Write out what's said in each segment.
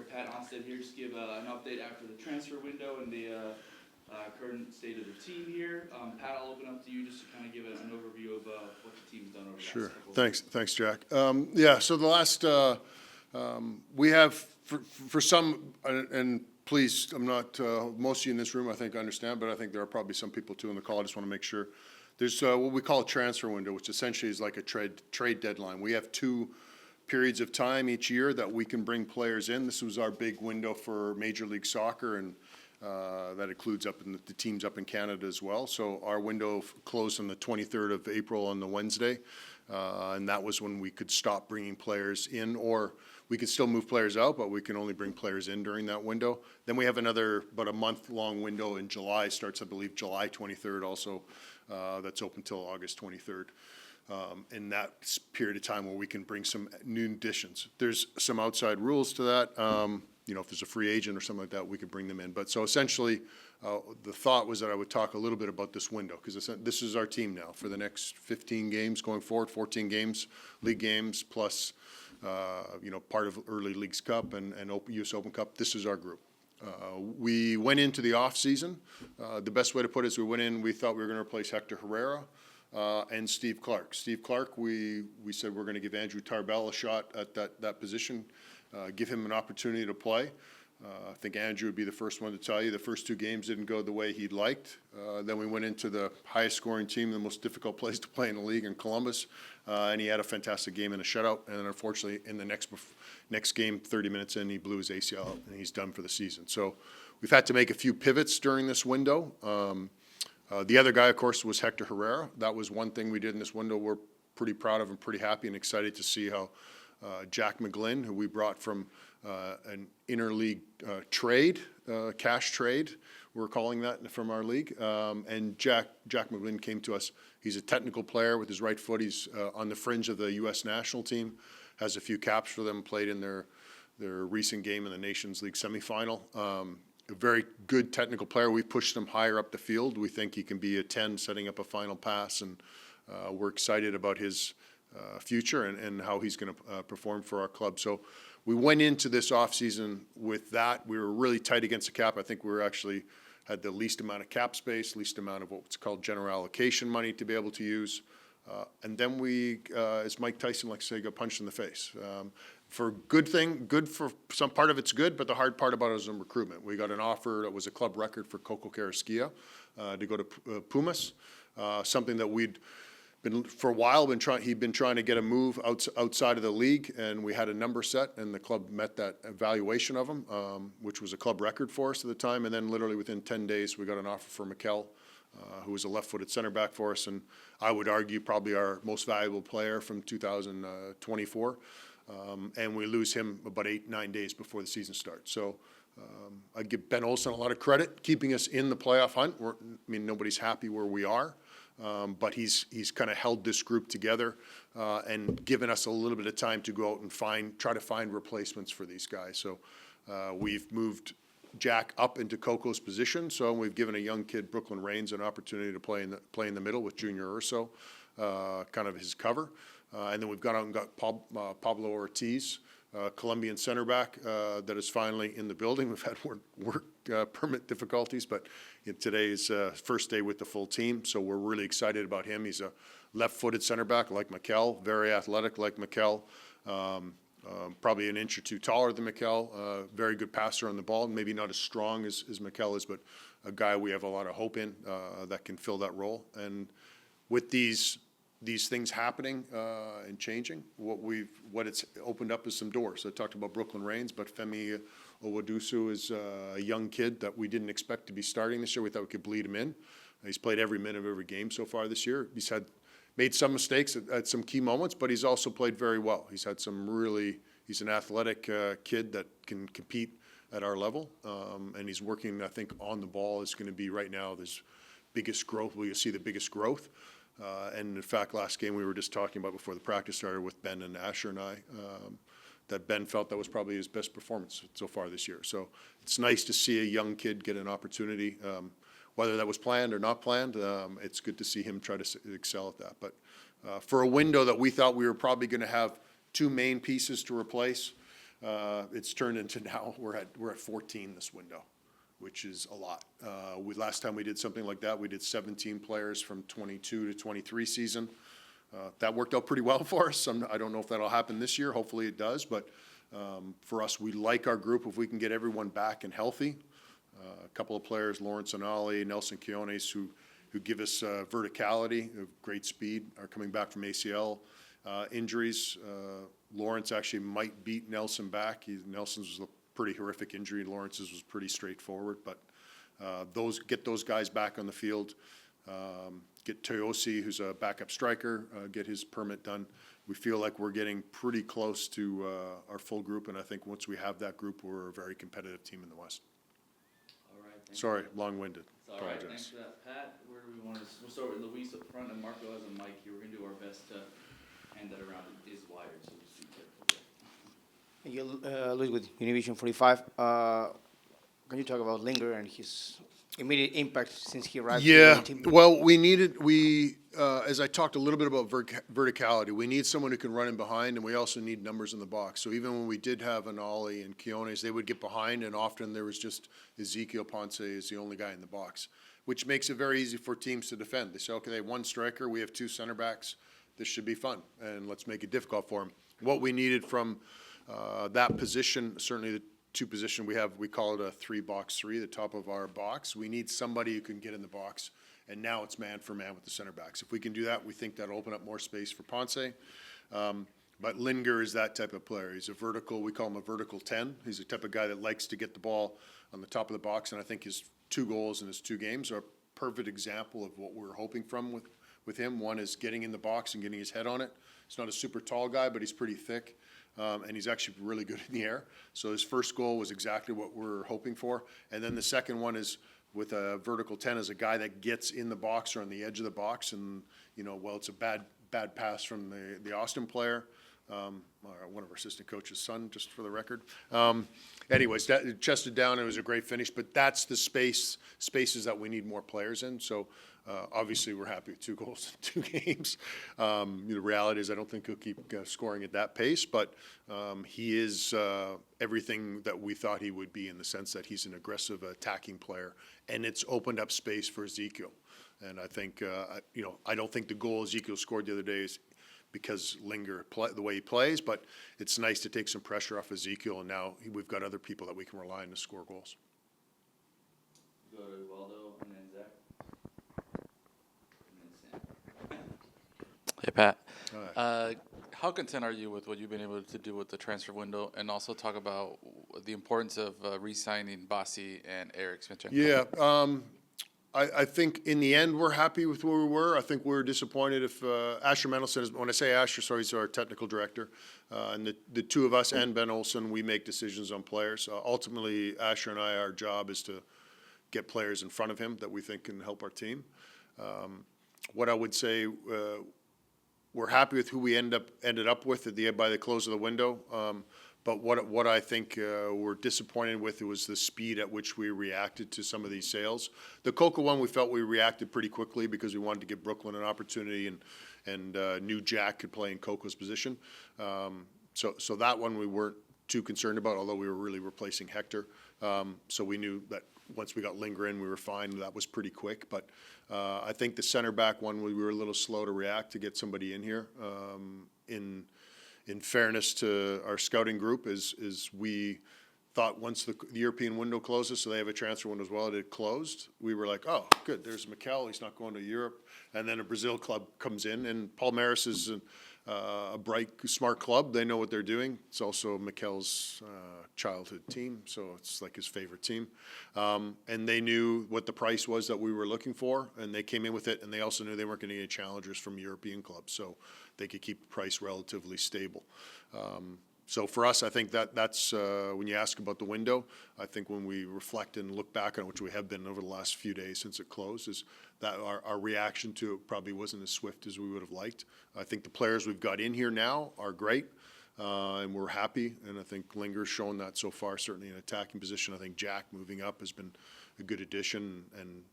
Director Pat Onstad here, just give an update after the transfer window and the current state of the team here. Pat, I'll open up to you just to kind of give an overview of what the team's done over the last couple of Thanks, Jack. Yeah, so the last, we have, for some, and please, I'm not, most of you in this room I think understand, but I think there are probably some people too on the call. I just want to make sure. There's what we call a transfer window, which essentially is like a trade deadline. We have 2 periods of time each year that we can bring players in. This was our big window for Major League Soccer, and that includes up in the teams up in Canada as well. So our window closed on the 23rd of April on the Wednesday, and that was when we could stop bringing players in, or we could still move players out, but we can only bring players in during that window. Then we have another about a month-long window in July, starts I believe July 23rd also, that's open till August 23rd. In that period of time where we can bring some new additions. There's some outside rules to that. You know, if there's a free agent or something like that, we could bring them in. But so essentially, the thought was that I would talk a little bit about this window, because this is our team now for the next 15 games going forward, 14 games, league games, plus, you know, part of Early Leagues Cup and US Open Cup. This is our group. We went into the off season. The best way to put it is we went in, we thought we were going to replace Hector Herrera and Steve Clark. Steve Clark, we said we're going to give Andrew Tarbell a shot at that position, give him an opportunity to play. I think Andrew would be the first one to tell you the first 2 games didn't go the way he'd liked. Then we went into the highest scoring team, the most difficult place to play in the league in Columbus, and he had a fantastic game in a shutout. And unfortunately, in the next game, 30 minutes in, he blew his ACL out, and he's done for the season. So we've had to make a few pivots during this window. The other guy, of course, was Hector Herrera. That was one thing we did in this window we're pretty proud of and pretty happy and excited to see how Jack McGlynn, who we brought from an interleague trade, cash trade, we're calling that from our league. And Jack McGlynn came to us. He's a technical player with his right foot. He's on the fringe of the U.S. national team, has a few caps for them, played in their recent game in the Nations League semifinal. A very good technical player. We pushed him higher up the field. We think he can be a 10 setting up a final pass, and we're excited about his future and how he's going to perform for our club. So we went into this offseason with that. We were really tight against the cap. I think we were actually had the least amount of cap space, least amount of what's called general allocation money to be able to use. And then we, as Mike Tyson likes to say, got punched in the face. For good for some part of it's good, but the hard part about it is in recruitment. We got an offer that was a club record for Coco Carrasquilla to go to Pumas, something that we'd been for a while he'd been trying to get a move outside of the league, and we had a number set, and the club met that evaluation of him, which was a club record for us at the time. And then literally within 10 days, we got an offer for Mikel, who was a left-footed center back for us, and I would argue probably our most valuable player from 2024. And we lose him about 8-9 days before the season starts. So I give Ben Olsen a lot of credit, keeping us in the playoff hunt. I mean, nobody's happy where we are, but he's kind of held this group together and given us a little bit of time to go out and try to find replacements for these guys. So we've moved Jack up into Coco's position. So we've given a young kid, Brooklyn Raines, an opportunity to play in the middle with Junior Urso, kind of his cover. And then we've gone out and got Pablo Ortiz, Colombian center back, that is finally in the building. We've had work permit difficulties, but today's first day with the full team, so we're really excited about him. He's a left-footed center back like Mikel, very athletic like Mikel, probably an inch or 2 taller than Mikel, very good passer on the ball, maybe not as strong as Mikel is, but a guy we have a lot of hope in that can fill that role. And with these things happening and changing, what it's opened up is some doors. I talked about Brooklyn Raines, but Femi Owodusu is a young kid that we didn't expect to be starting this year. We thought we could bleed him in. He's played every minute of every game so far this year. He's made some mistakes at some key moments, but he's also played very well. He's an athletic kid that can compete at our level, and he's working, I think, on the ball is going to be right now his biggest growth. We'll see the biggest growth. And in fact, last game we were just talking about before the practice started with Ben and Asher and I, that Ben felt that was probably his best performance so far this year. So it's nice to see a young kid get an opportunity, whether that was planned or not planned. It's good to see him try to excel at that. But for a window that we thought we were probably going to have 2 main pieces to replace, it's turned into now we're at 14 this window, which is a lot. Last time we did something like that, we did 17 players from 22 to 23 season. That worked out pretty well for us. I don't know if that'll happen this year. Hopefully it does, but for us, we like our group if we can get everyone back and healthy. A couple of players, Lawrence Anali, Nelson Quiones, who give us verticality, great speed, are coming back from ACL injuries. Lawrence actually might beat Nelson back. Nelson's was a pretty horrific injury. Lawrence's was pretty straightforward, but get those guys back on the field. Get Toyosi, who's a backup striker, get his permit done. We feel like we're getting pretty close to our full group, and I think once we have that group, we're a very competitive team in the West. All right. Sorry, long-winded. It's all right. Thanks for that, Pat. Where do we want to? We'll start with Luis up front, and Marco has a mic here. We're gonna do our best to hand that around. It is wired, so just be careful. Thank you, Luis with Univision 45. Can you talk about Linger and his immediate impact since he arrived? Yeah, to the team? well, as I talked a little bit about verticality, we need someone who can run in behind, and we also need numbers in the box. So even when we did have Anali and Quiones, they would get behind, and often there was just Ezequiel Ponce is the only guy in the box, which makes it very easy for teams to defend. They say, okay, they have one striker, we have two center backs, this should be fun, and let's make it difficult for them. What we needed from that position, certainly the two position we call it a 3-box-3, the top of our box. We need somebody who can get in the box, and now it's man for man with the center backs. If we can do that, we think that'll open up more space for Ponce. But Linger is that type of player. He's a vertical, we call him a vertical 10. He's the type of guy that likes to get the ball on the top of the box, and I think his 2 goals in his 2 games are a perfect example of what we're hoping from with him. One is getting in the box and getting his head on it. He's not a super tall guy, but he's pretty thick. And he's actually really good in the air. So his first goal was exactly what we're hoping for. And then the second one is with a vertical 10 as a guy that gets in the box or on the edge of the box. And, it's a bad pass from the Austin player, one of our assistant coach's son, just for the record. Anyways, that chested down, and it was a great finish. But that's the spaces that we need more players in. So obviously, we're happy with 2 goals in 2 games. The reality is I don't think he'll keep scoring at that pace, but he is everything that we thought he would be in the sense that he's an aggressive attacking player, and it's opened up space for Ezequiel. And I think, I don't think the goal Ezequiel scored the other day is because Linger, the way he plays, but it's nice to take some pressure off Ezequiel, and now we've got other people that we can rely on to score goals. Go to Waldo and then Zach. Hey, Pat. Hi. How content are you with what you've been able to do with the transfer window, and also talk about the importance of re-signing Bassi and Eric Smith? Yeah, I think in the end, we're happy with where we were. I think we're disappointed if Asher Mendelson, when I say Asher, sorry, he's our technical director, and the 2 of us and Ben Olsen, we make decisions on players. Ultimately, Asher and I, our job is to get players in front of him that we think can help our team. What I would say, we're happy with who we ended up with by the close of the window. But what I think we're disappointed with was the speed at which we reacted to some of these sales. The Coca one, we felt we reacted pretty quickly because we wanted to give Brooklyn an opportunity, and knew Jack could play in Coco's position. So that one we weren't too concerned about, although we were really replacing Hector. So we knew that once we got Linger in, we were fine. That was pretty quick. But I think the center back one, we were a little slow to react to get somebody in here. In fairness to our scouting group, is we thought once the European window closes, so they have a transfer window as well, it closed. We were like, oh, good, there's Mikel, he's not going to Europe. And then a Brazil club comes in, and Palmeiras is a bright, smart club. They know what they're doing. It's also Mikel's childhood team, so it's like his favorite team. And they knew what the price was that we were looking for, and they came in with it, and they also knew they weren't going to get challengers from European clubs, so they could keep the price relatively stable. So for us, I think that's when you ask about the window, I think when we reflect and look back on it, which we have been over the last few days since it closed, is that our reaction to it probably wasn't as swift as we would have liked. I think the players we've got in here now are great, and we're happy, and I think Linger's shown that so far, certainly in attacking position. I think Jack moving up has been a good addition, and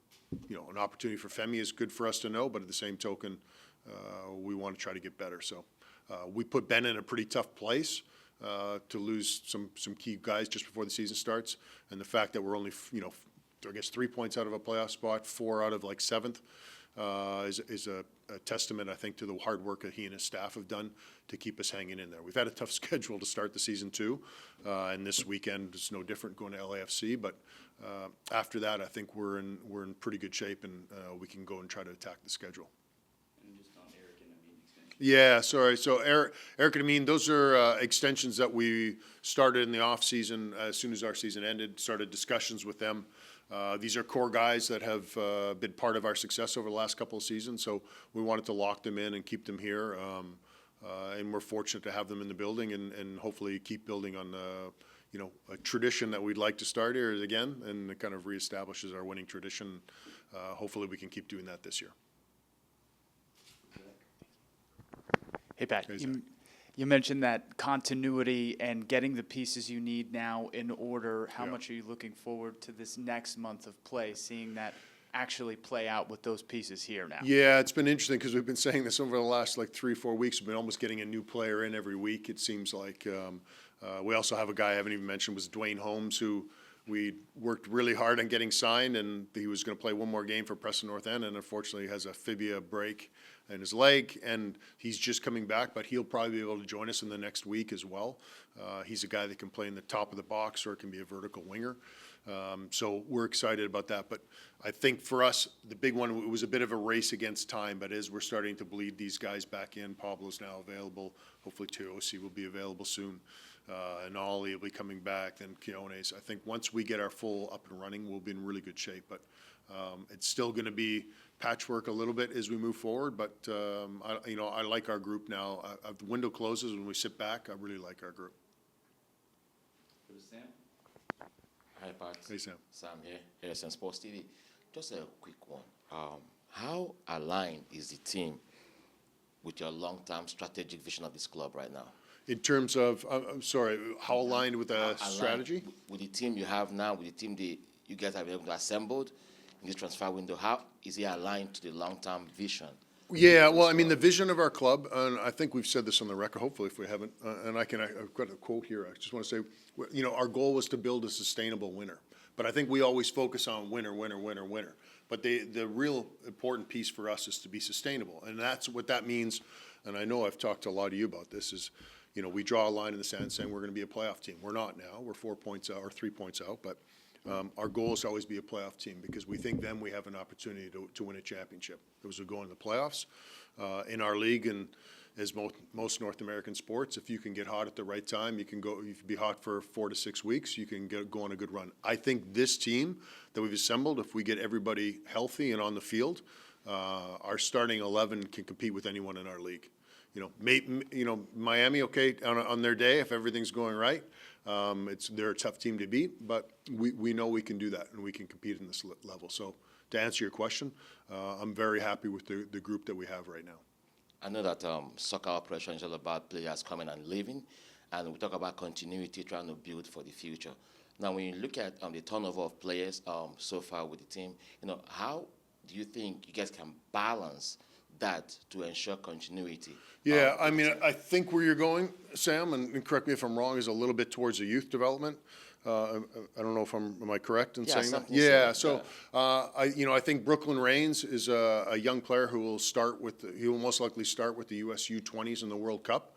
an opportunity for Femi is good for us to know, but at the same token, we want to try to get better. So we put Ben in a pretty tough place. to lose some key guys just before the season starts. And the fact that we're only, I guess 3 points out of a playoff spot, 4 out of like 7th, is a testament, I think, to the hard work that he and his staff have done to keep us hanging in there. We've had a tough schedule to start the season too, and this weekend is no different, going to LAFC. But after that, I think we're in pretty good shape, and we can go and try to attack the schedule. And just on Eric and Amin extension. Yeah, sorry. So Eric and Amin, those are extensions that we started in the off season as soon as our season ended. Started discussions with them. These are core guys that have been part of our success over the last couple of seasons, so we wanted to lock them in and keep them here. And we're fortunate to have them in the building, and hopefully keep building on a tradition that we'd like to start here again, and it kind of reestablishes our winning tradition. Hopefully we can keep doing that this year. Hey, Pat, Hey, Zach. you mentioned that continuity and getting the pieces you need now in order. How Yeah. much are you looking forward to this next month of play, seeing that actually play out with those pieces here now? Yeah, it's been interesting because we've been saying this over the last 3-4 weeks. We've been almost getting a new player in every week, it seems like. We also have a guy I haven't even mentioned, was Dwayne Holmes, who we worked really hard on getting signed, and he was going to play one more game for Preston North End, and unfortunately has a fibia break in his leg, and he's just coming back, but he'll probably be able to join us in the next week as well. He's a guy that can play in the top of the box, or can be a vertical winger. So we're excited about that. But I think for us, the big one, it was a bit of a race against time, but as we're starting to bleed these guys back in, Pablo's now available. Hopefully Teosi will be available soon. And Ollie will be coming back, then Keones. I think once we get our full up and running, we'll be in really good shape. But it's still going to be patchwork a little bit as we move forward. But I like our group now. The window closes when we sit back. I really like our group. Go to Sam. Hi, Pat. Hey, Sam. Sam here, ASN Sports TV. Just a quick one. How aligned is the team with your long-term strategic vision of this club right now? In terms of, I'm sorry, how aligned with the Aligned strategy? with the team you have now, with the team you guys have been able to assembled in this transfer window, how is it aligned to the long-term vision? Yeah, well, I mean, the vision of our club, and I think we've said this on the record, hopefully if we haven't, and I've got a quote here, I just want to say, our goal was to build a sustainable winner. But I think we always focus on winner, winner, winner, winner. But the real important piece for us is to be sustainable. And that's what that means, and I know I've talked to a lot of you about this, is, we draw a line in the sand saying we're going to be a playoff team. We're not now. We're 4 points out, or 3 points out, but our goal is to always be a playoff team, because we think then we have an opportunity to win a championship. As we go into the playoffs in our league, and as most North American sports, if you can get hot at the right time, you can be hot for 4 to 6 weeks, you can go on a good run. I think this team that we've assembled, if we get everybody healthy and on the field, our starting 11 can compete with anyone in our league. Miami, okay, on their day, if everything's going right, they're a tough team to beat, but we know we can do that, and we can compete in this level. So to answer your question, I'm very happy with the group that we have right now. I know that soccer operation is all about players coming and leaving, and we talk about continuity, trying to build for the future. Now, when you look at the turnover of players so far with the team, how do you think you guys can balance that to ensure continuity? Yeah, I mean, I think where you're going, Sam, and correct me if I'm wrong, is a little bit towards the youth development. I don't know if am I correct in Yeah, saying that? something Yeah, similar, so I think Brooklyn Reigns is a young player who will most likely start with the US U20s in the World Cup.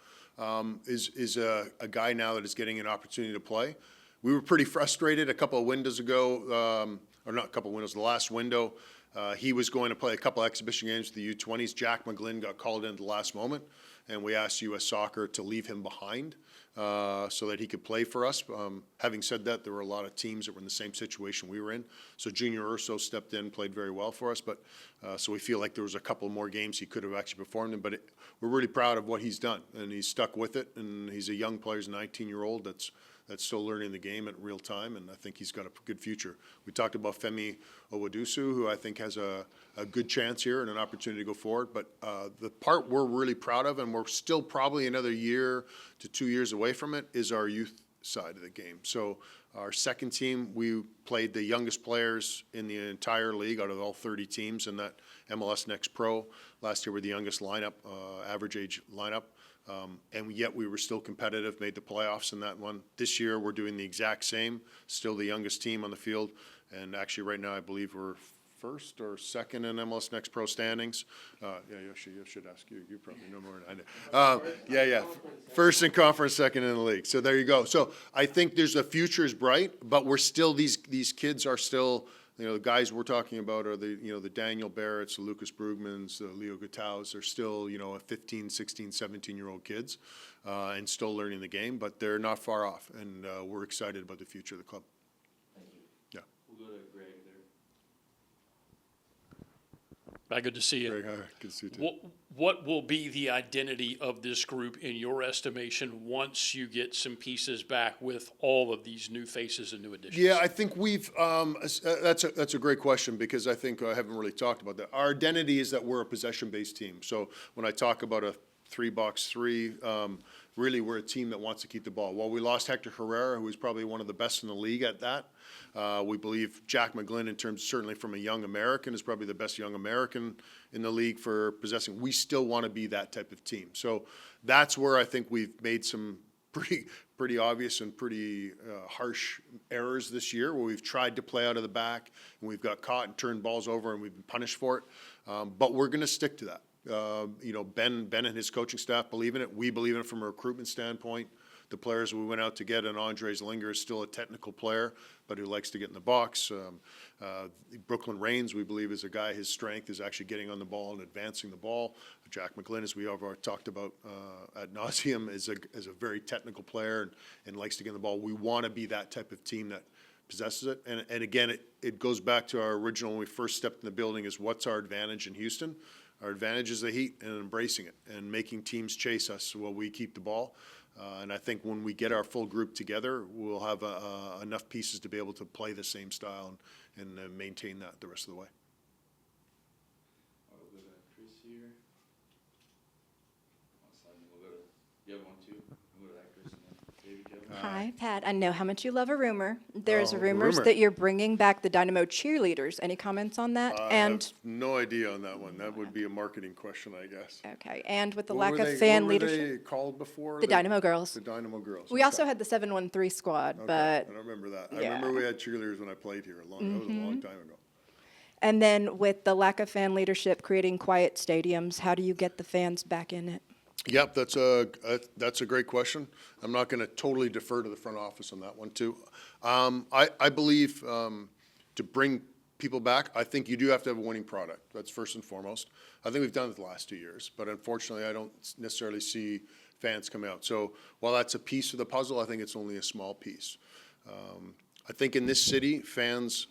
Is a guy now that is getting an opportunity to play. We were pretty frustrated a couple of windows ago, or not a couple of windows, the last window. He was going to play a couple exhibition games with the U20s. Jack McGlynn got called in at the last moment, and we asked U.S. Soccer to leave him behind so that he could play for us. Having said that, there were a lot of teams that were in the same situation we were in. So Junior Urso stepped in, played very well for us. But so we feel like there was a couple more games he could have actually performed in. But we're really proud of what he's done, and he's stuck with it. And he's a young player, he's a 19-year-old that's still learning the game at real time, and I think he's got a good future. We talked about Femi Owadusu, who I think has a good chance here and an opportunity to go forward. But the part we're really proud of, and we're still probably another year to 2 years away from it, is our youth side of the game. So our second team, we played the youngest players in the entire league out of all 30 teams in that MLS Next Pro. Last year we're the youngest lineup, average age lineup. And yet we were still competitive, made the playoffs in that one. This year, we're doing the exact same, still the youngest team on the field. And actually, right now, I believe we're first or second in MLS Next Pro standings. Actually, I should ask you. You probably know more than I do. First in conference, second in the league. So there you go. So I think the future is bright, but we're still, these kids are still, the guys we're talking about are the Daniel Barretts, the Lucas Brugmans, the Leo Gataus. They're still, 15, 16, 17-year-old kids and still learning the game, but they're not far off. And we're excited about the future of the club. We'll go to Greg there. Good to see you. Very good to see you too. What will be the identity of this group in your estimation once you get some pieces back with all of these new faces and new additions? Yeah, I think that's a great question, because I think I haven't really talked about that. Our identity is that we're a possession-based team. So when I talk about a 3-box-3, really we're a team that wants to keep the ball. While we lost Hector Herrera, who was probably one of the best in the league at that, we believe Jack McGlynn, in terms certainly from a young American, is probably the best young American in the league for possessing. We still want to be that type of team. So that's where I think we've made some pretty obvious and pretty harsh errors this year, where we've tried to play out of the back and we've got caught and turned balls over and we've been punished for it. But we're going to stick to that. Ben and his coaching staff believe in it. We believe in it from a recruitment standpoint. The players we went out to get, and Andres Linger is still a technical player, but who likes to get in the box. Brooklyn Raines, we believe, is a guy, his strength is actually getting on the ball and advancing the ball. Jack McGlynn, as we have talked about ad nauseum, is a very technical player and likes to get in the ball. We want to be that type of team that possesses it. And again, it goes back to our original, when we first stepped in the building, is what's our advantage in Houston? Our advantage is the heat and embracing it and making teams chase us while we keep the ball. And I think when we get our full group together, we'll have enough pieces to be able to play the same style and maintain that the rest of the way. We'll go to Chris here. You have one too? We'll go to that Chris and then David, Kevin. Hi, Pat. I know how much you love a rumor. There's Oh, rumors rumor. that you're bringing back the Dynamo cheerleaders. Any comments on that? I And, have no idea on that one. That would be a marketing question, I guess. okay, and with the What lack were of fan what were leadership, they called before? the Dynamo girls. The Dynamo girls. We also had the 713 squad, Okay, but, I don't remember that. I yeah. Mm-hmm. remember we had cheerleaders when I played here. That was a long time ago. and then with the lack of fan leadership creating quiet stadiums, how do you get the fans back in it? Yep, that's a great question. I'm not going to totally defer to the front office on that one too. I believe to bring people back, I think you do have to have a winning product. That's first and foremost. I think we've done it the last 2 years, but unfortunately, I don't necessarily see fans come out. So while that's a piece of the puzzle, I think it's only a small piece. I think in this city, fans,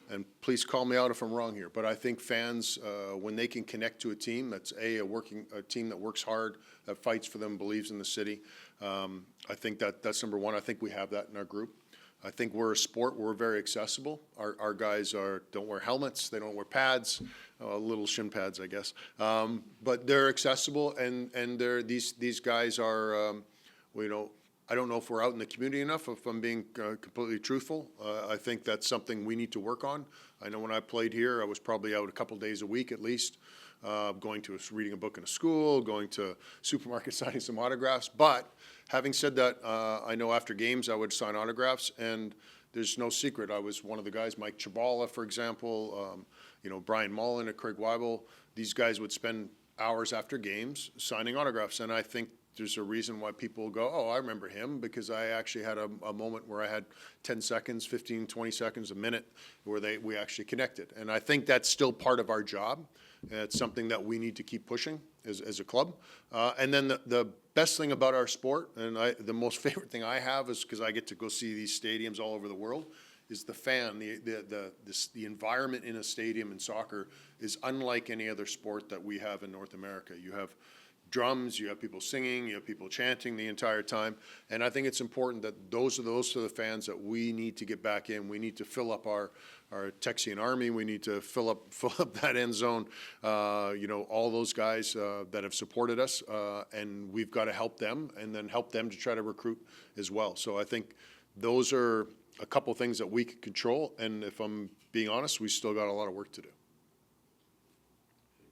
and please call me out if I'm wrong here, but I think fans, when they can connect to a team that's a team that works hard, that fights for them, believes in the city, I think that's number one. I think we have that in our group. I think we're a sport, we're very accessible. Our guys don't wear helmets, they don't wear pads, little shin pads, I guess. But they're accessible, and these guys are, I don't know if we're out in the community enough, if I'm being completely truthful. I think that's something we need to work on. I know when I played here, I was probably out a couple days a week at least, reading a book in a school, going to supermarket, signing some autographs. But having said that, I know after games I would sign autographs, and there's no secret. I was one of the guys, Mike Chabala, for example, Brian Mullen and Craig Weibel. These guys would spend hours after games signing autographs, and I think there's a reason why people go, oh, I remember him, because I actually had a moment where I had 10 seconds, 15, 20 seconds, a minute, where we actually connected. And I think that's still part of our job. It's something that we need to keep pushing as a club. And then the best thing about our sport, and the most favorite thing I have, is because I get to go see these stadiums all over the world, is the fan. The environment in a stadium in soccer is unlike any other sport that we have in North America. You have drums, you have people singing, you have people chanting the entire time, and I think it's important that those are the fans that we need to get back in. We need to fill up our Texian army. We need to fill up that end zone. All those guys that have supported us, and we've got to help them, and then help them to try to recruit as well. So I think those are a couple things that we can control, and if I'm being honest, we still got a lot of work to do.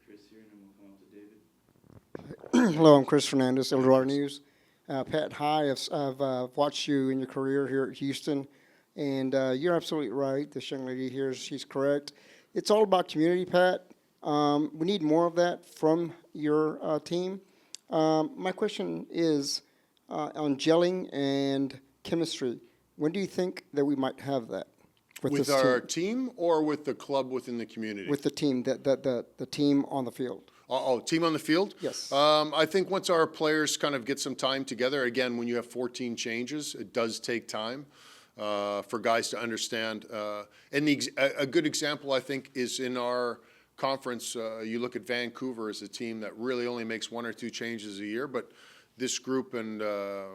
Chris here, and then we'll come up to David. Hello, I'm Chris Fernandez, El Dorado News. Pat, hi. I've watched you in your career here at Houston, and you're absolutely right. This young lady here, she's correct. It's all about community, Pat. We need more of that from your team. My question is on gelling and chemistry. When do you think that we might have that with With this our team? team or with the club within the community? With the team, the team on the field. Oh, team on the field? Yes. I think once our players kind of get some time together, again, when you have 14 changes, it does take time for guys to understand. And a good example, I think, is in our conference. You look at Vancouver as a team that really only makes 1 or 2 changes a year, but this group and I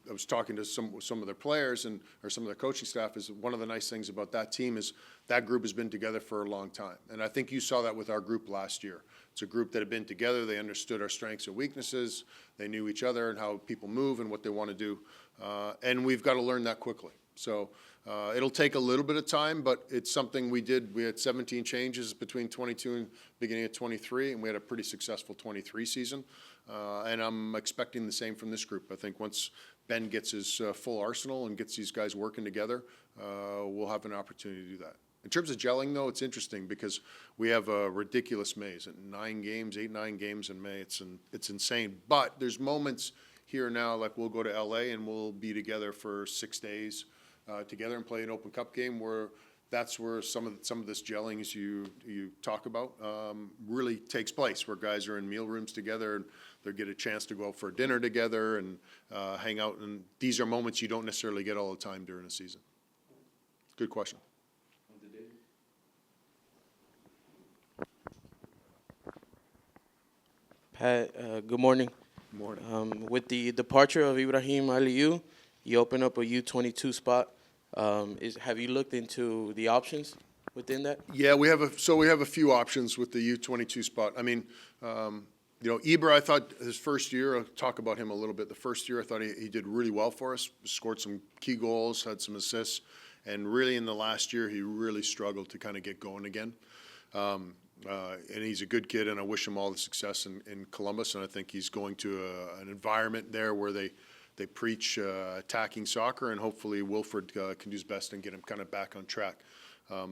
was talking to some of their players or some of their coaching staff. Is one of the nice things about that team is that group has been together for a long time, and I think you saw that with our group last year. It's a group that had been together. They understood our strengths and weaknesses. They knew each other and how people move and what they want to do, and we've got to learn that quickly. So it'll take a little bit of time, but it's something we did. We had 17 changes between 22 and beginning of 23, and we had a pretty successful 23 season. And I'm expecting the same from this group. I think once Ben gets his full arsenal and gets these guys working together, we'll have an opportunity to do that. In terms of gelling, though, it's interesting because we have a ridiculous May. Is it 9 games, 8, 9 games in May? It's insane. But there's moments here now, like we'll go to LA and we'll be together for 6 days together and play an Open Cup game where that's where some of this gelling, as you talk about, really takes place, where guys are in meal rooms together and they get a chance to go out for dinner together and hang out. And these are moments you don't necessarily get all the time during a season. Good question. Pat, good morning. Good morning. With the departure of Ibrahim Aliou, you open up a U22 spot. Have you looked into the options within that? Yeah, we have a few options with the U22 spot. I mean, Ibra, I thought his first year, I'll talk about him a little bit. The first year, I thought he did really well for us, scored some key goals, had some assists, and really in the last year, he really struggled to kind of get going again. And he's a good kid, and I wish him all the success in Columbus, and I think he's going to an environment there where they preach attacking soccer, and hopefully Wilfred can do his best and get him kind of back on track.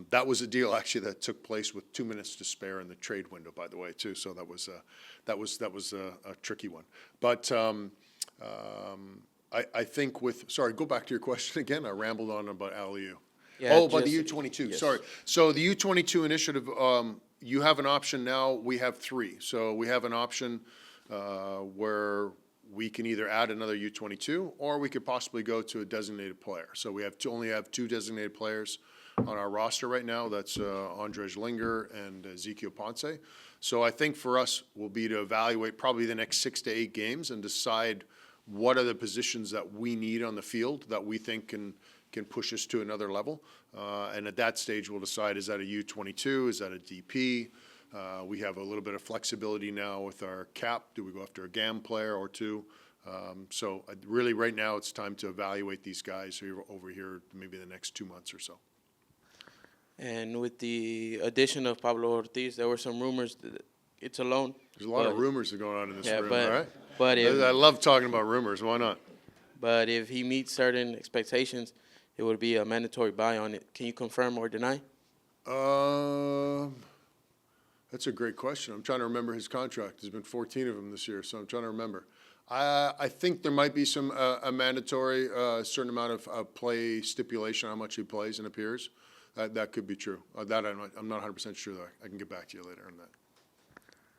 That was a deal actually that took place with 2 minutes to spare in the trade window, by the way, too. So that was a tricky one. But I think sorry, go back to your question again. I rambled on about Aliou. Yeah, about the U22. Yes. Sorry. So the U22 initiative, you have an option now. We have 3. So we have an option where we can either add another U22 or we could possibly go to a designated player. So we have only have 2 designated players on our roster right now. That's Andrej Linger and Ezequiel Ponce. So I think for us will be to evaluate probably the next 6 to 8 games and decide what are the positions that we need on the field that we think can push us to another level. And at that stage, we'll decide, is that a U22? Is that a DP? We have a little bit of flexibility now with our cap. Do we go after a GAM player or 2? So really right now it's time to evaluate these guys who are over here maybe the next 2 months or so. And with the addition of Pablo Ortiz, there were some rumors that it's a loan. There's a lot of rumors that are going on in this room, but, all right? But I love talking about rumors. Why not? But if he meets certain expectations, it would be a mandatory buy on it. Can you confirm or deny? That's a great question. I'm trying to remember his contract. There's been 14 of them this year, so I'm trying to remember. I think there might be some a mandatory certain amount of play stipulation, how much he plays and appears. That could be true. That I'm not 100% sure, though. I can get back to you later on that.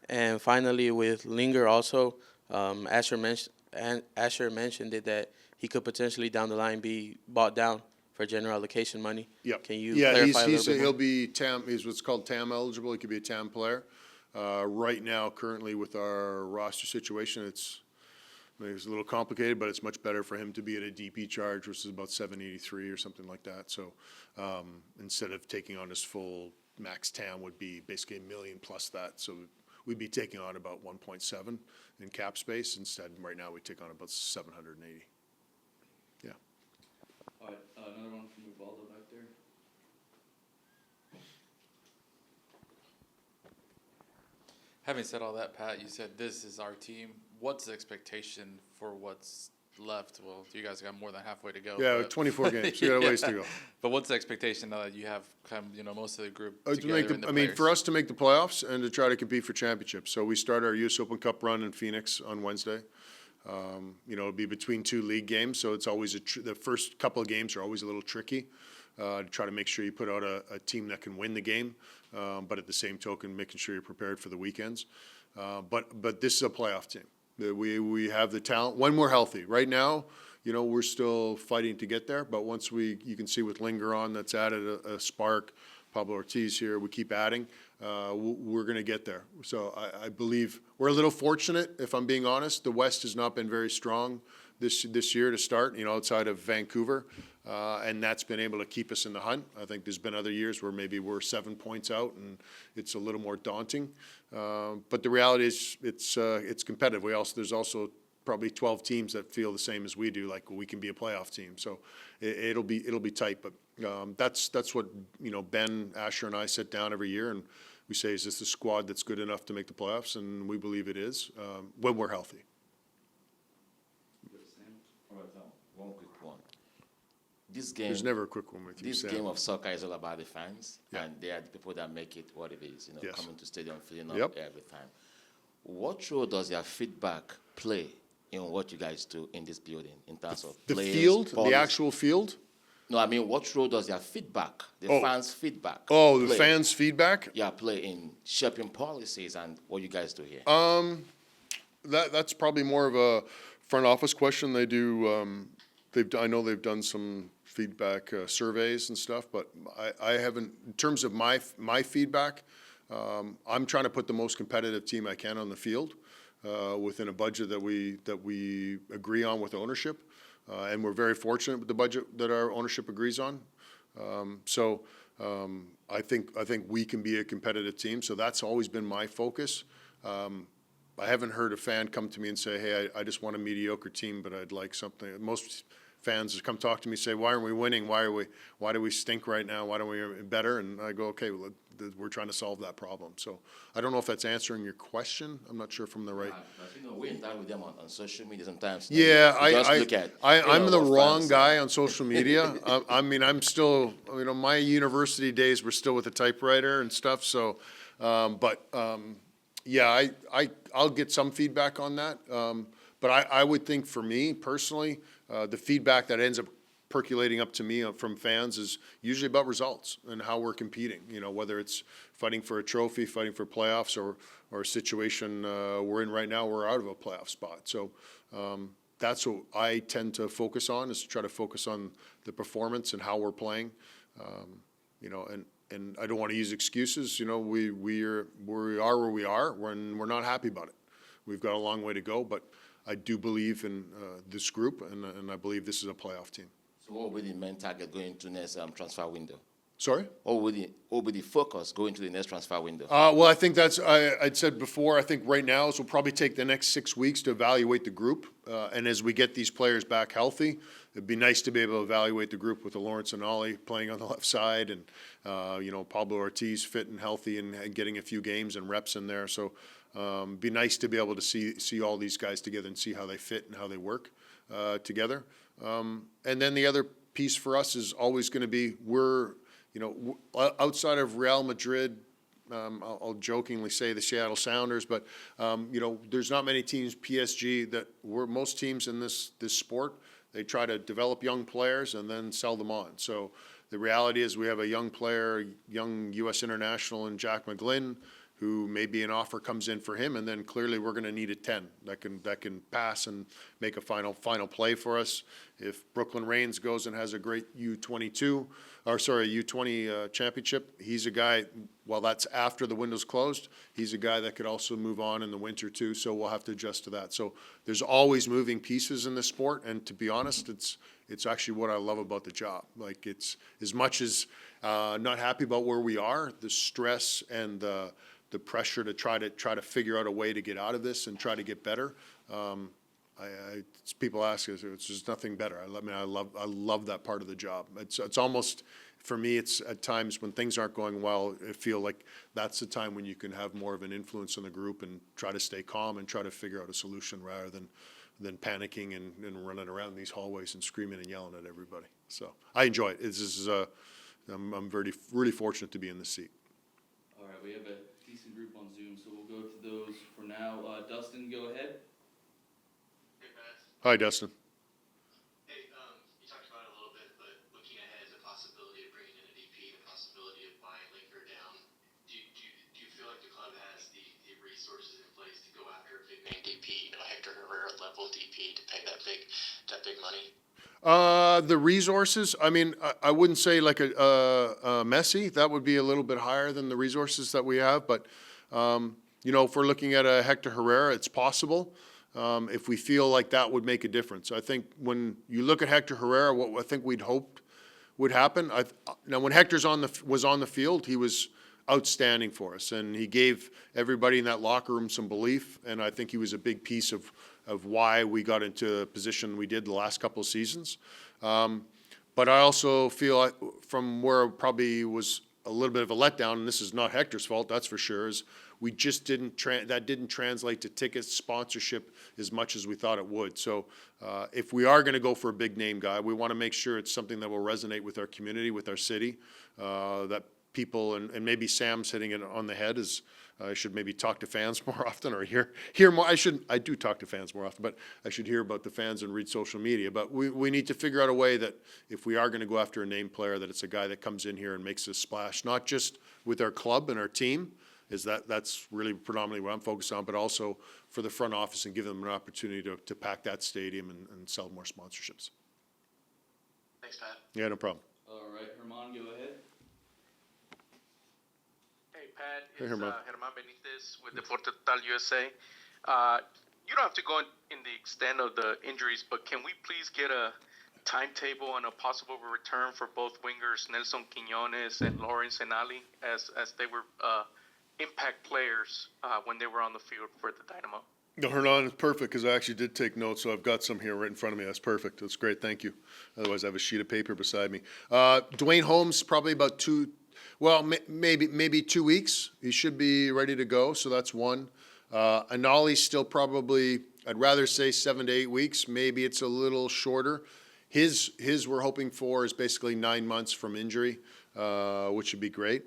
And finally, with Linger also, Asher mentioned it that he could potentially down the line be bought down for general allocation money. Yep. Can you clarify a little bit more? He'll be TAM. He's what's called TAM eligible. He could be a TAM player. Right now, currently with our roster situation, it's a little complicated, but it's much better for him to be at a DP charge, which is about $783 or something like that. So instead of taking on his full max TAM, would be basically $1 million plus that. So we'd be taking on about 1.7 in cap space. Instead, right now we take on about 780. Yeah. All right, another one from Ubaldo back there. Having said all that, Pat, you said this is our team. What's the expectation for what's left? Well, you guys got more than halfway to go. Yeah, but- 24 games, you got a ways to go. But what's the expectation now that you have most of the group To together? make and the, the I mean, players? for us to make the playoffs and to try to compete for championships. So we start our US Open Cup run in Phoenix on Wednesday. It'll be between two league games, so it's always the first couple of games are always a little tricky to try to make sure you put out a team that can win the game, but at the same token, making sure you're prepared for the weekends. But this is a playoff team. We have the talent when we're healthy. Right now, we're still fighting to get there, but once you can see with Linger on, that's added a spark. Pablo Ortiz here, we keep adding. We're going to get there. So I believe we're a little fortunate, if I'm being honest. The West has not been very strong this year to start, outside of Vancouver, and that's been able to keep us in the hunt. I think there's been other years where maybe we're 7 points out, and it's a little more daunting. But the reality is, it's competitive. There's also probably 12 teams that feel the same as we do, like we can be a playoff team. So it'll be tight, but that's what Ben, Asher, and I sit down every year and we say, is this the squad that's good enough to make the playoffs? And we believe it is when we're healthy. One quick one. This game. There's never a quick one with you, This Sam. game of soccer is all about the fans, Yeah. and they are the people that make it what it is. Yes. Coming to stadium, filling Yep. up every time. What role does their feedback play in what you guys do in this building in terms of The players, field, policy? the actual field? No, I mean, what role does their feedback, the fans' feedback? Oh, the play? fans' feedback? Yeah, play in shaping policies and what you guys do here. That's probably more of a front office question. They do, I know they've done some feedback surveys and stuff, but I haven't, in terms of my feedback, I'm trying to put the most competitive team I can on the field within a budget that we agree on with ownership. And we're very fortunate with the budget that our ownership agrees on. I think we can be a competitive team, so that's always been my focus. I haven't heard a fan come to me and say, hey, I just want a mediocre team, but I'd like something. Most fans come talk to me and say, why aren't we winning? Why do we stink right now? Why don't we better? And I go, okay, well, we're trying to solve that problem. So I don't know if that's answering your question. I'm not sure from the right. We interact with them on social media sometimes. Yeah, I'm I'm the wrong guy on social media. I'm still, my university days were still with a typewriter and stuff. So, yeah, I'll get some feedback on that. But I would think for me personally, the feedback that ends up percolating up to me from fans is usually about results and how we're competing, whether it's fighting for a trophy, fighting for playoffs, or a situation we're in right now, we're out of a playoff spot. So that's what I tend to focus on, is to try to focus on the performance and how we're playing, and I don't want to use excuses. We are where we are, and we're not happy about it. We've got a long way to go, but I do believe in this group, and I believe this is a playoff team. So what will be the main target going into next transfer window? Sorry? What will be the focus going to the next transfer window? Well, I think I'd said before, I think right now is we'll probably take the next 6 weeks to evaluate the group. And as we get these players back healthy, it'd be nice to be able to evaluate the group with Lawrence and Ollie playing on the left side, and, Pablo Ortiz fit and healthy and getting a few games and reps in there. So be nice to be able to see all these guys together and see how they fit and how they work together. And then the other piece for us is always going to be, outside of Real Madrid, I'll jokingly say the Seattle Sounders, but there's not many teams, PSG, that most teams in this sport, they try to develop young players and then sell them on. So the reality is we have a young player, young U.S. international in Jack McGlynn, who maybe an offer comes in for him, and then clearly we're going to need a 10 that can pass and make a final play for us. If Brooklyn Reigns goes and has a great U20 championship, he's a guy, while that's after the window's closed, he's a guy that could also move on in the winter too, so we'll have to adjust to that. So there's always moving pieces in this sport, and to be honest, it's actually what I love about the job. Like, it's as much as not happy about where we are, the stress and the pressure to try to figure out a way to get out of this and try to get better. people ask us, it's just nothing better. I love that part of the job. It's almost, for me, it's at times when things aren't going well, I feel like that's the time when you can have more of an influence on the group and try to stay calm and try to figure out a solution rather than panicking and running around these hallways and screaming and yelling at everybody. So I enjoy it. I'm really fortunate to be in this seat. All right, we have a decent group on Zoom, so we'll go to those for now. Dustin, go ahead. Hey, Pat. Hi, Dustin. Hey, you talked about it a little bit, but looking ahead as a possibility of bringing in a DP, the possibility of buying Linker down, do you feel like the club has the resources in place to go after a big name DP, Hector Herrera level DP to pay that big money? The resources, I mean, I wouldn't say like a Messi. That would be a little bit higher than the resources that we have. But, if we're looking at a Hector Herrera, it's possible. If we feel like that would make a difference. I think when you look at Hector Herrera, what I think we'd hoped would happen. Now, when Hector's was on the field, he was outstanding for us, and he gave everybody in that locker room some belief. And I think he was a big piece of why we got into the position we did the last couple of seasons. But I also feel from where it probably was a little bit of a letdown, and this is not Hector's fault, that's for sure, is we just didn't translate to tickets, sponsorship as much as we thought it would. So if we are going to go for a big name guy, we want to make sure it's something that will resonate with our community, with our city, that people, and maybe Sam's hitting it on the head, is I should maybe talk to fans more often, or hear more. I do talk to fans more often, but I should hear about the fans and read social media. But we need to figure out a way that if we are going to go after a name player, that it's a guy that comes in here and makes a splash, not just with our club and our team, that's really predominantly what I'm focused on, but also for the front office and give them an opportunity to pack that stadium and sell more sponsorships. Thanks, Pat. Yeah, no problem. All right, Herman, go ahead. Hey, Pat, Hey, it's Herman. Germán Benitez with Deporte Total USA. You don't have to go in the extent of the injuries, but can we please get a timetable on a possible return for both wingers Nelson Quiñones and Lawrence Enali, as they were impact players when they were on the field for the Dynamo? No, Hernan, it's perfect, because I actually did take notes, so I've got some here right in front of me. That's perfect. That's great. Thank you. Otherwise, I have a sheet of paper beside me. Dwayne Holmes, probably about maybe 2 weeks. He should be ready to go, so that's one. Anali's still probably, I'd rather say 7 to 8 weeks. Maybe it's a little shorter. His we're hoping for is basically 9 months from injury, which would be great.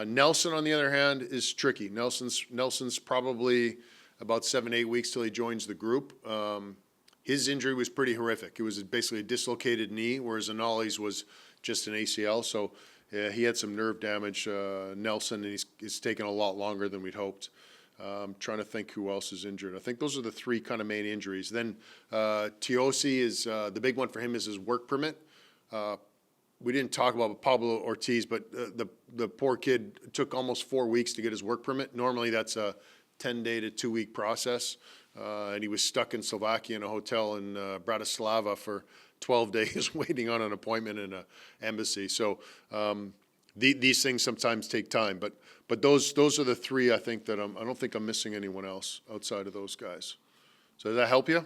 Nelson, on the other hand, is tricky. Nelson's probably about 7 to 8 weeks till he joins the group. His injury was pretty horrific. It was basically a dislocated knee, whereas Anali's was just an ACL. So he had some nerve damage, Nelson, and it's taken a lot longer than we'd hoped. I'm trying to think who else is injured. I think those are the three kind of main injuries. Then Tiosi is the big one for him is his work permit. We didn't talk about Pablo Ortiz, but the poor kid took almost 4 weeks to get his work permit. Normally that's a 10-day to 2-week process, and he was stuck in Slovakia in a hotel in Bratislava for 12 days waiting on an appointment in an embassy. So these things sometimes take time, but those are the three I think that I don't think I'm missing anyone else outside of those guys. So does that help you?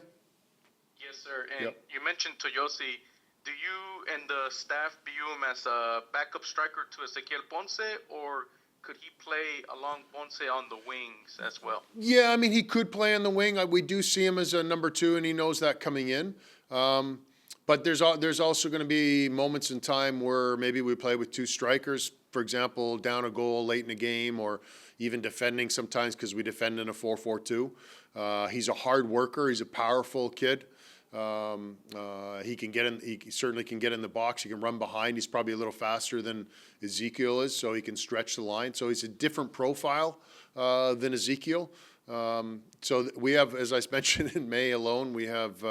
Yes, sir. And Yep. you mentioned Toyosi. Do you and the staff view him as a backup striker to Ezequiel Ponce, or could he play along Ponce on the wings as well? Yeah, I mean, he could play on the wing. We do see him as a number 2, and he knows that coming in. But there's also going to be moments in time where maybe we play with 2 strikers, for example, down a goal late in the game, or even defending sometimes because we defend in a 4-4-2. He's a hard worker. He's a powerful kid. He can get in. He certainly can get in the box. He can run behind. He's probably a little faster than Ezekiel is, so he can stretch the line. So he's a different profile than Ezekiel. So we have, as I mentioned, in May alone, we have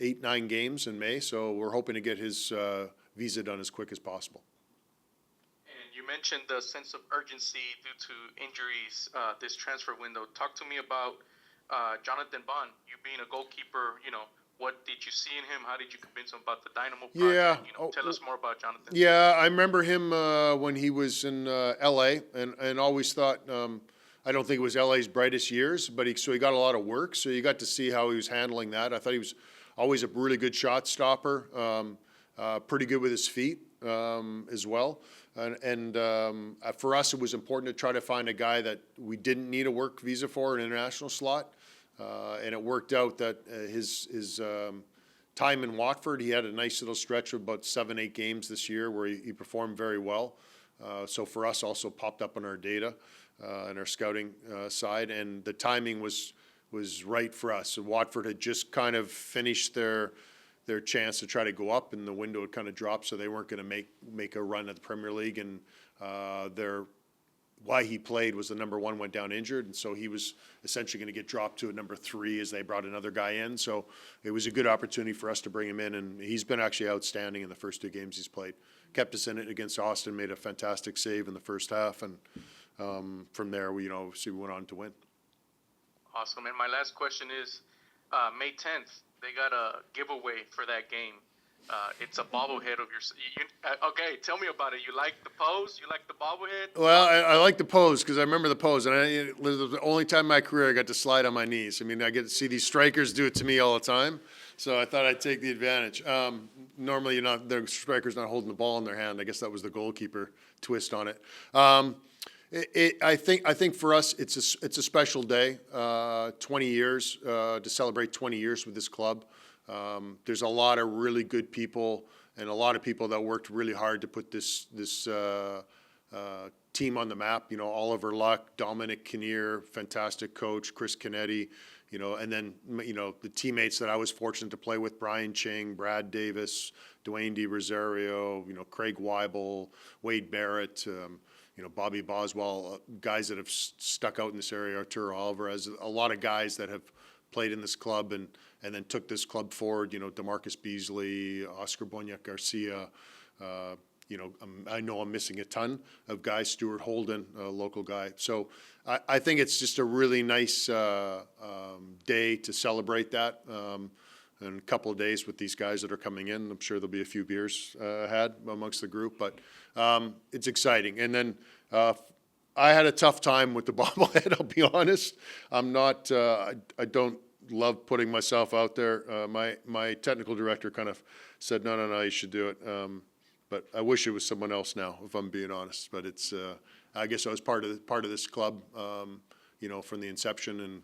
8-9 games in May. So we're hoping to get his visa done as quick as possible. And you mentioned the sense of urgency due to injuries this transfer window. Talk to me about Jonathan Bond. You being a goalkeeper, what did you see in him? How did you convince him about the Dynamo project? Yeah. Tell us more about Jonathan. Yeah, I remember him when he was in L.A. and always thought I don't think it was LA's brightest years, but so he got a lot of work. So you got to see how he was handling that. I thought he was always a really good shot stopper, pretty good with his feet as well. And for us, it was important to try to find a guy that we didn't need a work visa for, an international slot. And it worked out that his time in Watford, he had a nice little stretch of about 7-8 games this year where he performed very well. So for us, also popped up on our data and our scouting side, and the timing was right for us. So Watford had just kind of finished their chance to try to go up, and the window had kind of dropped, so they weren't going to make a run at the Premier League, and why he played was the number 1 went down injured, and so he was essentially going to get dropped to a number 3 as they brought another guy in. So it was a good opportunity for us to bring him in, and he's been actually outstanding in the first 2 games he's played. Kept us in it against Austin, made a fantastic save in the first half, and from there we went on to win. Awesome. And my last question is, May 10th, they got a giveaway for that game. It's a bobblehead of your. Okay, tell me about it. You like the pose? You like the bobblehead? Well, I like the pose because I remember the pose, and it was the only time in my career I got to slide on my knees. I mean, I get to see these strikers do it to me all the time, so I thought I'd take the advantage. Normally, the striker's not holding the ball in their hand. I guess that was the goalkeeper twist on it. I think for us it's a special day. 20 years to celebrate 20 years with this club. There's a lot of really good people and a lot of people that worked really hard to put this team on the map. Oliver Luck, Dominic Kinnear, fantastic coach, Chris Canetti, and then the teammates that I was fortunate to play with: Brian Ching, Brad Davis, Dwayne De Rosario, Craig Weibel, Wade Barrett. Bobby Boswell, guys that have stuck out in this area, Arturo Alvarez, a lot of guys that have played in this club and then took this club forward, DeMarcus Beasley, Oscar Bonyac Garcia, I know I'm missing a ton of guys, Stuart Holden, a local guy. So I think it's just a really nice day to celebrate that. And a couple of days with these guys that are coming in. I'm sure there'll be a few beers had amongst the group, but it's exciting. And then I had a tough time with the bobblehead, I'll be honest. I don't love putting myself out there. My technical director kind of said, no, you should do it. But I wish it was someone else now, if I'm being honest. But it's, I guess I was part of this club, from the inception, and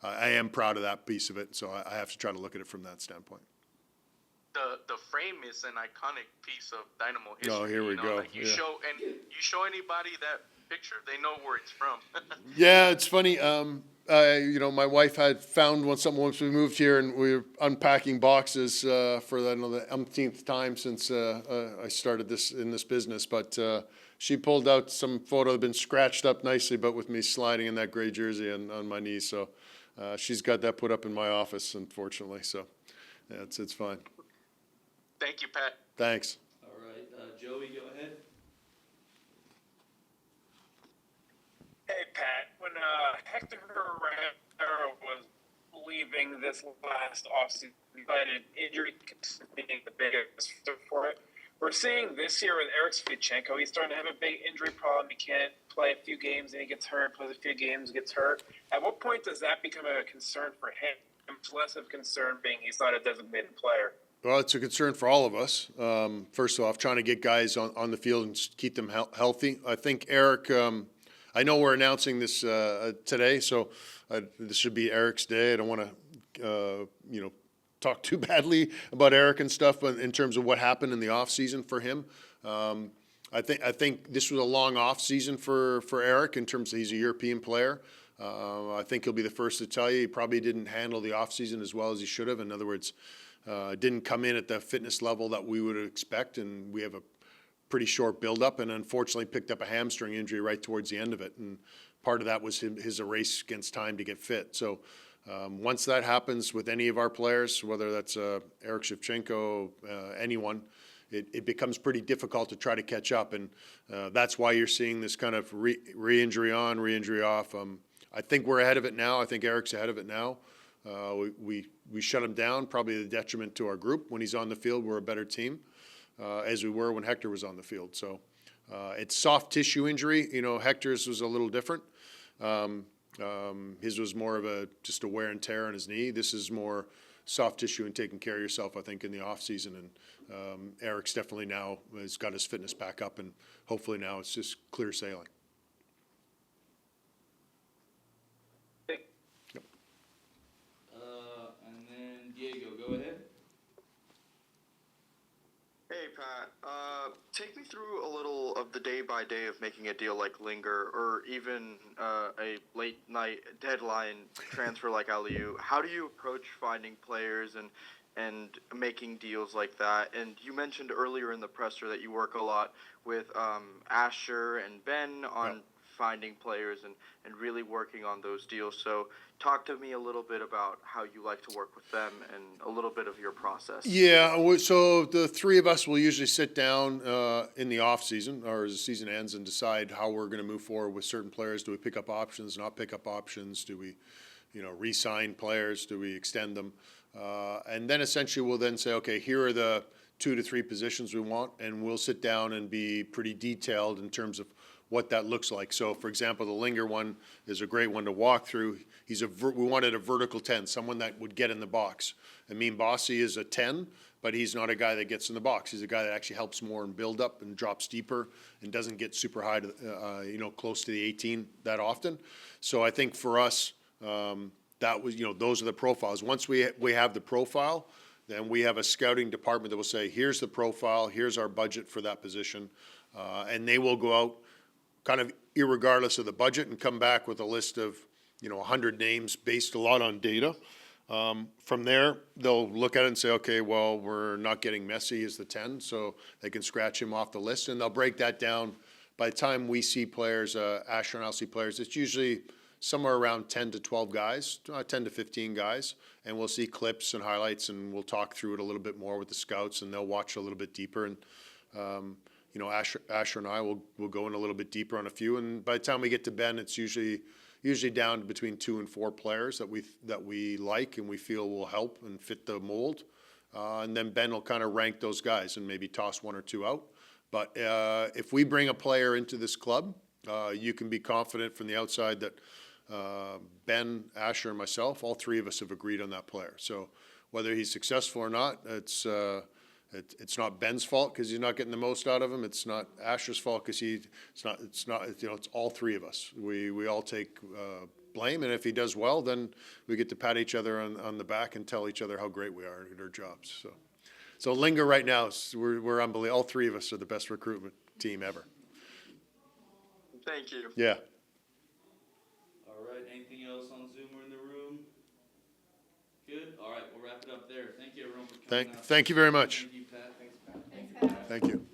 I am proud of that piece of it, so I have to try to look at it from that standpoint. The frame is an iconic piece of Dynamo history. Oh, here we go. Like you show anybody that picture, they know where it's from. Yeah, it's funny. My wife had found something once we moved here, and we were unpacking boxes for the umpteenth time since I started in this business. But she pulled out some photo that had been scratched up nicely, but with me sliding in that gray jersey on my knees. So she's got that put up in my office, unfortunately. So yeah, it's fine. Thank you, Pat. Thanks. All right, Joey, go ahead. Hey, Pat. When Hector Herrera was leaving this last offseason, cited injury being the biggest for it. We're seeing this year with Eric Sviatchenko, he's starting to have a big injury problem. He can't play a few games, and he gets hurt, plays a few games, gets hurt. At what point does that become a concern for him? It's less of a concern being he's not a designated player. Well, it's a concern for all of us. First off, trying to get guys on the field and keep them healthy. I think Eric, I know we're announcing this today, so this should be Eric's day. I don't want to, talk too badly about Eric and stuff, but in terms of what happened in the off season for him, I think this was a long off season for Eric in terms of he's a European player. I think he'll be the first to tell you he probably didn't handle the off season as well as he should have. In other words, didn't come in at the fitness level that we would expect, and we have a pretty short build-up, and unfortunately picked up a hamstring injury right towards the end of it. And part of that was his race against time to get fit. So once that happens with any of our players, whether that's Eric Sviatchenko, anyone, it becomes pretty difficult to try to catch up. And that's why you're seeing this kind of re-injury on, re-injury off. I think we're ahead of it now. I think Eric's ahead of it now. We shut him down, probably the detriment to our group. When he's on the field, we're a better team, as we were when Hector was on the field. So it's soft tissue injury. Hector's was a little different. His was more of just a wear and tear on his knee. This is more soft tissue and taking care of yourself, I think, in the off season. And Eric's definitely now has got his fitness back up, and hopefully now it's just clear sailing. And then Diego, go ahead. Hey Pat, take me through a little of the day by day of making a deal like Linger, or even a late night deadline transfer like Aliu. How do you approach finding players and making deals like that? And you mentioned earlier in the presser that you work a lot with Asher and Ben on finding players and really working on those deals. So talk to me a little bit about how you like to work with them and a little bit of your process. Yeah, so the three of us will usually sit down in the off season or as the season ends and decide how we're going to move forward with certain players. Do we pick up options, not pick up options? Do we, re-sign players? Do we extend them? And then essentially we'll then say, okay, here are the 2 to 3 positions we want, and we'll sit down and be pretty detailed in terms of what that looks like. So, for example, the Linger one is a great one to walk through. We wanted a vertical 10, someone that would get in the box. I mean, Bossy is a 10, but he's not a guy that gets in the box. He's a guy that actually helps more and build up and drops deeper and doesn't get super high to, close to the 18 that often. So I think for us, that was, those are the profiles. Once we have the profile, then we have a scouting department that will say, here's the profile, here's our budget for that position. And they will go out kind of irregardless of the budget and come back with a list of, 100 names based a lot on data. From there, they'll look at it and say, okay, well, we're not getting Messi as the 10, so they can scratch him off the list, and they'll break that down. By the time we see players, Asher and I'll see players, it's usually somewhere around 10 to 12 guys, 10 to 15 guys, and we'll see clips and highlights, and we'll talk through it a little bit more with the scouts, and they'll watch a little bit deeper. And Asher and I will go in a little bit deeper on a few, and by the time we get to Ben, it's usually down to between 2 and 4 players that we like and we feel will help and fit the mold. And then Ben will kind of rank those guys and maybe toss 1 or 2 out. But if we bring a player into this club, you can be confident from the outside that Ben, Asher, and myself, all 3 of us have agreed on that player. So whether he's successful or not, it's not Ben's fault because he's not getting the most out of him. It's not Asher's fault because it's all 3 of us. We all take blame, and if he does well, then we get to pat each other on the back and tell each other how great we are at our jobs. So Linger right now, we're unbelievable. All 3 of us are the best recruitment team ever. Thank you. Yeah. All right, anything else on Zoom or in the room? Good, all right, we'll wrap it up there. Thank you, everyone, for coming out. Thank you very much. Thank you, Pat. Thanks, Pat. Thank you.